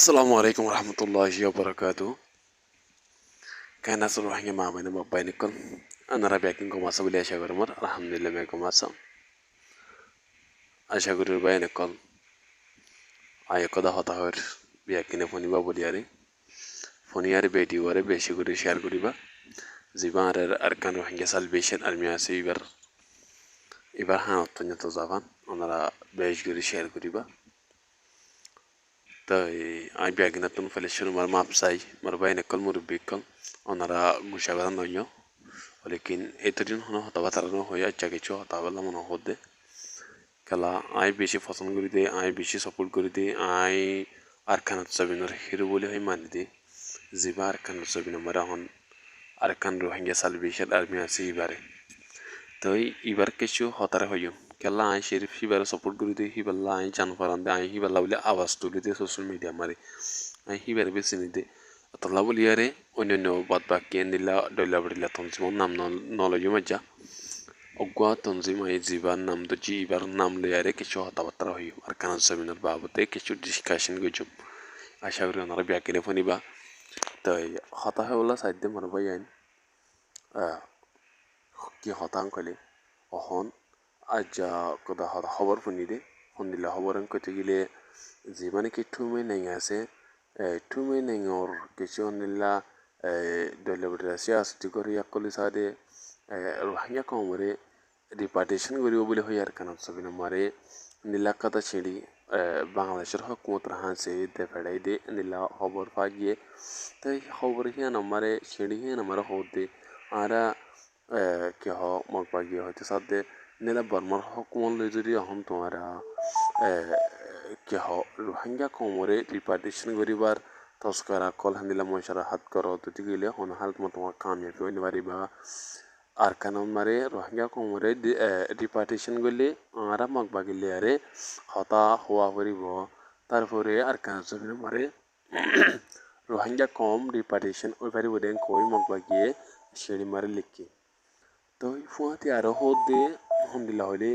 السلام عليكم ورحمة الله وبركاته. كان ناس روحي ما بين ما بينكم. أنا ربيعكم كم أسبوع لي أشكر مر الحمد لله معكم أسا أشكر بينكم. أي كذا هتاهر بيأكين فوني بابولياري فونياري بيتي واري بيشكر شير كريبا زبان أركان روحي سالفيشن المياسي إبر هانوتني تزافان أنا بيشكر شير كريبا تاي أي بيأكين تون فلشون مر ما بساي مر بينكم مر بيكم أنا را غشابان نيو ولكن এতদিন হনো হতাবাতারানো হয়ে আচ্ছা কিছু হতাবালা মনে হতে খেলা আই বেশি পছন্দ করি দে আই বেশি সাপোর্ট করি দে আই আরকানত সাবিনের হিরো বলে হয় মানি দে জিবা আরকানত সাবিন মারা হন আরকান রোহিঙ্গা সালভেশন আর্মি আছে এবারে তো এবার কিছু হতারা হইও খেলা আই শরীফ হিবারে সাপোর্ট করি দে হিবাল্লা আই জানফারান দে আই হিবাল্লা বলে আওয়াজ তুলি দে সোশ্যাল মিডিয়া মারে আই হিবারে বেশি নি দে atalla boliyare onyono badbaki nila doila brdila tonzimo nam noloyo maja ogwa tonzimo ay ziban nam doji ibar nam leyare কিছু হতাবার্তা হই আরকান জমিনের বাবদে কিছু ডিসকাশন গজম আশা করি ওনারা ব্যাকেনে ফনিবা তাই হতা হওলা সাইডে মনে বাইন কি হতাং কলে অহন আজা কদা হতা খবর ফনিদে হন্দিলা খবরন কইতে গেলে জীবনে কি ঠুমে নাই আছে ঠুমে নেঙর কিছু নিলা ডেলিভারি আসতে করে একলি সাদে রোহিঙ্গা কমরে রিপার্টেশন করিব বলে হই আর কারণ সবই মারে নীলা কথা ছিঁড়ি বাংলাদেশের হকুমত হাসে দে ফেড়াই দে নীলা খবর পাগিয়ে তাই খবর হিয়া নামারে ছিঁড়ি হিয়া নামারে হতে আরা কি হ মগ পাগিয়ে হয়তো সাদে নীলা বর্মার হকুমত লই যদি এখন তোমারা কি হ রোহিঙ্গা কমরে রিপার্টেশন করিবার তস্করা কল হান্দিলা মশারা হাত করো তুই গেলে হন হালত মতো কামিয়াবি হইতে পারিবা আর কারণ মারে রোহিঙ্গা কমরে রিপার্টেশন করলে আরা মগবা গেলে আরে হতা হওয়া করিব তারপরে আর কারণ মারে রোহিঙ্গা কম রিপার্টেশন ওই পারিব দেন কই মগবা গিয়ে সেড়ি মারে লিখি তো ফুয়াতে আরো হতে হন্দিলা হইলে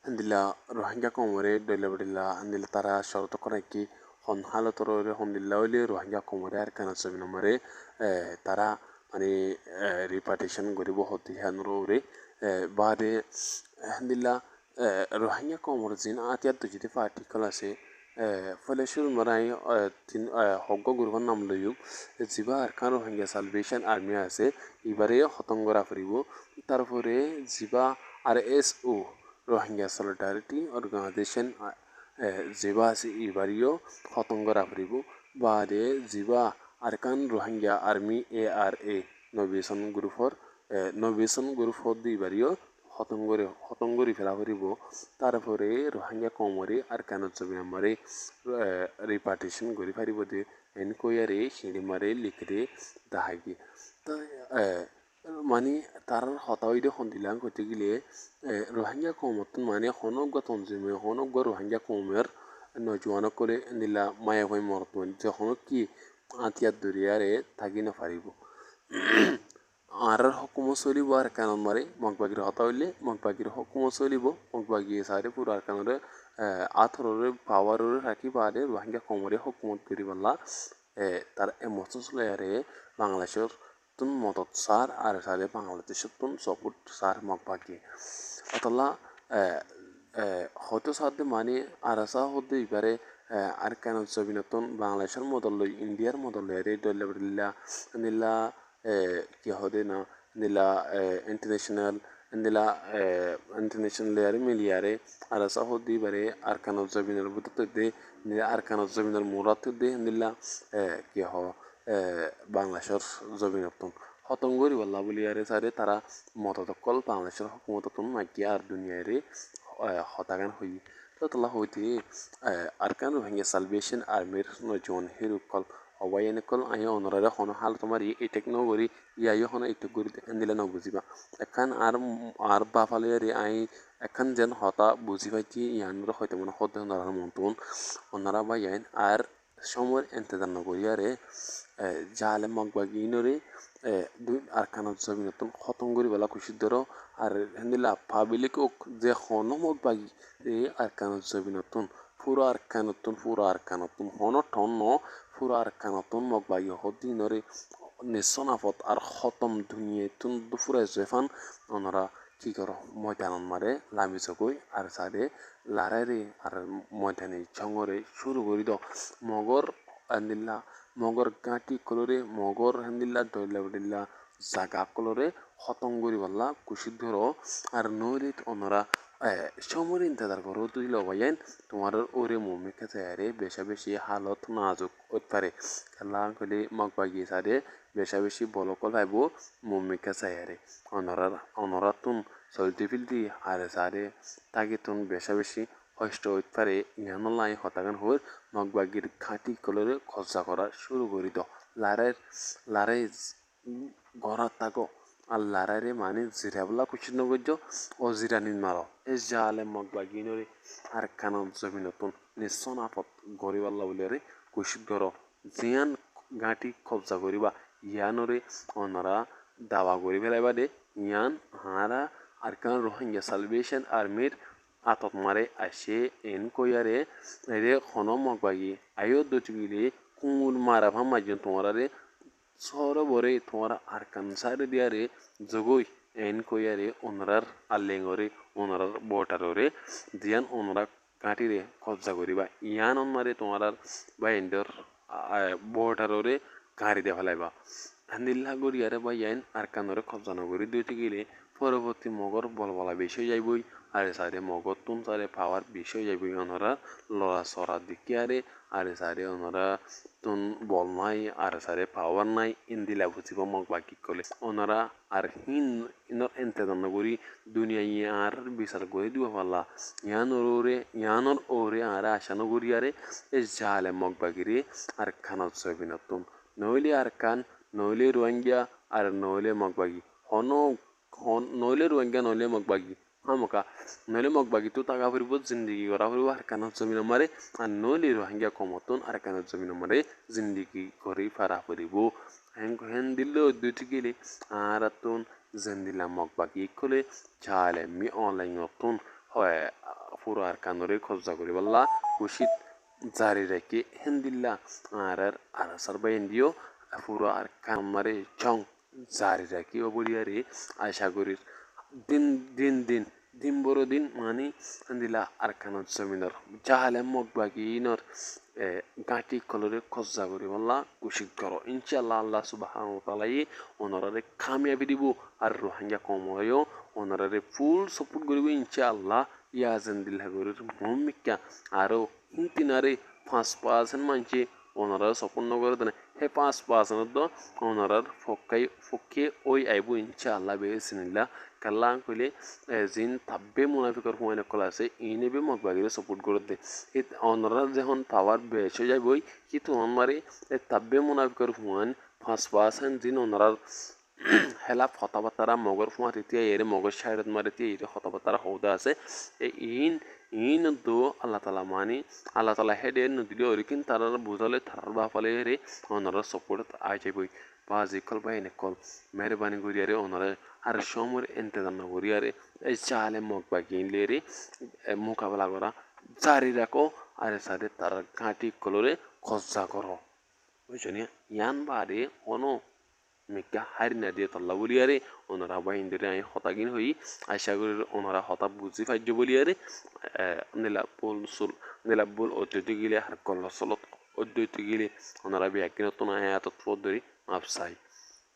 handila rohingya komore delabdilla handila tara shorto koraki hon halotore hondilla ole rohingya komore ar kana sabina mare tara ani repatriation goribo hoti hanrore bade handila rohingya komore zin atiyat tujiti article ase ফলেশুর মারাই তিন হগ্গ গুরুখন নাম লইও জিবা Arkan Rohingya salvation army আছে এবারে হতঙ্গরা ফুরিব তারপরে জিবা RSO Rohingya solidarity organisation জিবা আছে এবারেও হতঙ্গরা ফুরিব বাদে জিবা আরকান রোহিঙ্গা আর্মি ARA নবিশন গ্রুপর এবারেও হতঙ্গরি ফেলা ফুরিব তারপরে রোহিঙ্গা কমরে আর কেন ছবি আমারে রিপার্টিশন করি পারিব দে এনকোয়ারি সিঁড়ি মারে লিখে দাহাগি তা মানে তার হতাইদে হন্দিলাং করতে গেলে রোহিঙ্গা কমতন মানে হনজ্ঞ তঞ্জিমে হনজ্ঞ রোহিঙ্গা কমের নজওয়ানক করে নিলা মায়া ভাই মরতন যখন কি আতিয়ার দরিয়ারে থাকি না পারিব আর হকুমত চলিব আর কানত মারে মগবাগির হতা হইলে মগবাগির হকুমত চলিব মগবাগি সারে পুরো আর কানরে আথরে পাওয়ারে রাখি বাদে রোহিঙ্গা কমরে হকুমত করি বললা তার এমসন চলারে বাংলাদেশের তুন মদত সার আর সারে বাংলাদেশের তুন সপোর্ট সার মগবাগি অতলা হয়তো সাথে মানে আরাসা হতে এবারে আর কেন জবিনতন বাংলাদেশের মদল ইন্ডিয়ার মদল রে ডল্লা নিলা কি হদে না নিলা ইন্টারন্যাশনাল লেয়ারে মিলিয়ারে আর সাহদি বারে আরকান জমিনের বুততে দে আরকান জমিনের মুরাত দে নিলা কি হ বাংলাদেশের জমিনতন হতঙ্গরি বল্লা বলিয়ারে সারে তারা মতদকল বাংলাদেশের হকুমততন মাইকিয়া আর দুনিয়ারে হতাগান হই তো তোলা হইতে আরকান রোহিঙ্গা সালভেশন আর্মির নজন হিরুকল অবায়নে কল আয় অনরারে হন হাল তোমার এই টেকনোগরি ইয়াই হন এই টুকুরি দিলে ন বুঝিবা এখন আর বাফালে রে আই এখন যেন হতা বুঝি পাইছি ইয়ানর হয়তো মনে হতে ওনারা মন্তন ওনারা বা ইয়াইন আর সময়ের এন্তেদার নগরিয়ারে জালে মগবাগিনরে দুই আরকানত জমিনতন খতঙ্গরি বেলা খুশি ধরো আর হেন্দিলা পাবিলিক যে হন মগবাগি এই আরকানত জমিনতন ফুরা আর কানতুন হন ঠন ফুরা আর কানতুন মগ বাগি হদিনরে নিসনাফত আর খতম দুনিয়ে তুন দুফুরে জেফান ওনারা কি করো ময়দানন মারে লামি চকই আর সারে লারারে আর ময়দানে ঝঙরে শুরু করি দ মগর আন্দিল্লা মগর গাঁটি কলরে মগর হান্দিল্লা দইলা উডিল্লা জাগা কলরে খতম করি বললা কুশি ধরো আর নইরিত ওনারা সমর ইন্তজার করো তুই লবাইন তোমার ওরে মম্মি কাছে আরে বেশা বেশি হালত নাজুক হতে পারে খেলা কলি মগ বাগিয়ে সারে বেশা বেশি বলকল আইব মম্মি কাছে আরে অনরা তুন চলতি ফিলতি আরে সারে তাকে তুন বেশা বেশি কষ্ট হতে পারে ইয়ানলাই হতাগান হয়ে মগ বাগির ঘাঁটি কলরে খরচা করা শুরু করি তো লারে গড়া তাগো আর লারারে মানে জিরাবলা কুচি নগর্য ও জিরানিন মারো এ জালে মগ বাগিনরে আর কানন জমিনতুন নিঃসনাপত গরিবাল্লা বলিয়ারে কুশিত গর জিয়ান গাঁটি কবজা করিবা ইয়ানরে অনরা দাওয়া করি ফেলাইবা দে ইয়ান হারা আর কান রোহিঙ্গা সালভেশন আর্মির আতত মারে আসে এন কইয়ারে রে খন মগ বাগি আয়ো দুটিগিলে কুমুল মারা ভামাজন তোমারে সর বরে তোমার আর কানসারে দিয়ারে জগই এন কইয়ারে ওনারার আল্লেঙ্গরে ওনারার বটারে দিয়ান ওনারা কাটিরে কবজা করিবা ইয়ান অন্মারে তোমার বা এন্ডর বটারে গাড়ি দিয়ে ফেলাইবা হান্দিল্লা গড়িয়ারে বা ইয়ান আর কানরে কবজা নগরি দুইতে গেলে পরবর্তী মগর বলবলা বেশি যাইবই আরে সারে মগর তুন সারে পাওয়ার বেশি যাইবই ওনারা লড়া সরা দিকিয়ারে আরে সারে ওনারা তুন বল নাই আর সারে পাওয়ার নাই ইন্দিলা বুঝিব মগ বাকি কলে ওনারা আর ইনর এন্তেদান করি দুনিয়া আর বিচার করে দিব পারলা ইয়ানর ওরে আর আশানো করিয়ারে এ জালে মগ বাগিরে আর খানত সবিনতুন নইলে আর কান নইলে রোহিঙ্গা আর নইলে মগ বাগি নইলে রোহিঙ্গা নইলে মগ বাগি হামকা নইলে মগ বাগি তো টাকা ফুরিব জিন্দগি করা ফুরিব আর কানত জমিন মারে আর নইলে রোহিঙ্গা কমতন আর কানত জমিন মারে জিন্দগি করে ফারা ফুরিব হেন দিল্লো দুটি গেলে আর তুন জিন্দিলা মগ বাগি খোলে চালে মি অনলাইন তুন হয় পুরো আর কানরে খরচা করি বললা কুশিত জারি রেখে হেন দিল্লা আর সারবাইন দিও পুরো আর কান মারে চং জারি রাখি ও বলিয়ারে আশা করি দিন বড় দিন মানে দিলা আর কানত জমিনর জাহালে মগ বাগিনর গাঁটি কলরে খরচা করি বললা কুশিক করো ইনশাল্লাহ আল্লাহ সুবহানাহু ওয়া তাআলা ওনারে কামিয়াবি দিব আর রোহিঙ্গা কময়ও ওনারে ফুল সাপোর্ট করিব ইনশাআল্লাহ ইয়াজেন দিল্লা গরির ভূমিকা আরও হিন্তিনারে 5% মানছে ওনারা সম্পূর্ণ করে দেন হে 5% তো ওনারার পক্ষে ওই আইব ইনশাআল্লাহ বেসিনিল্লাহ কাল্লা কইলে জিন তাব্বে মুনাফিকর হুয়ানে কল আছে ইনেবে মগ বাগিরে সাপোর্ট করে দে ওনারা যখন পাওয়ার বেশি যাইবই কিন্তু আমারে তাব্বে মুনাফিকর হুয়ান 5% জিন ওনারার হেলা কথাবার্তা মগর ফুয়া তেতিয়া এর মগর সাইডত মারে তিয়া এর কথাবার্তা হৌদা আছে ইন দো আল্লাহ তালা মানি আল্লাহ তালা হেডে নদীলে ওরিকিন তার বুঝালে তার বাপালে রে ওনারা সাপোর্ট আই যাবই বাজি কল বা এনে কল মেহরবানি করিয়ারে ওনারা আর সমর ইন্তজার না করিয়ারে এই চালে মগ বাগিনলে রে মোকাবেলা করা জারি রাখো আর সাথে তার ঘাঁটি কলরে খরচা করো বুঝছো নিয়া ইয়ান বারে অনো মেকা হারিনা দিয়ে তল্লা বলিয়ারে ওনারা বাহিন্দরে আই হতাগিন হই আশা করি ওনারা হতা বুঝি ফাইজ বলিয়ারে নীলাবুল অদ্বৈত গিলে আর কল্লসলত অদ্বৈত গিলে ওনারা বিয়াকিন নতুন আয়াতত পদ্ধতি মাপসাই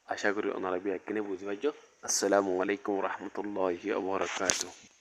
আশা করি ওনারা বিয়াকিনে বুঝি ফাইজ আসসালামু আলাইকুম রহমতুল্লাহি ওয়া বারাকাতুহু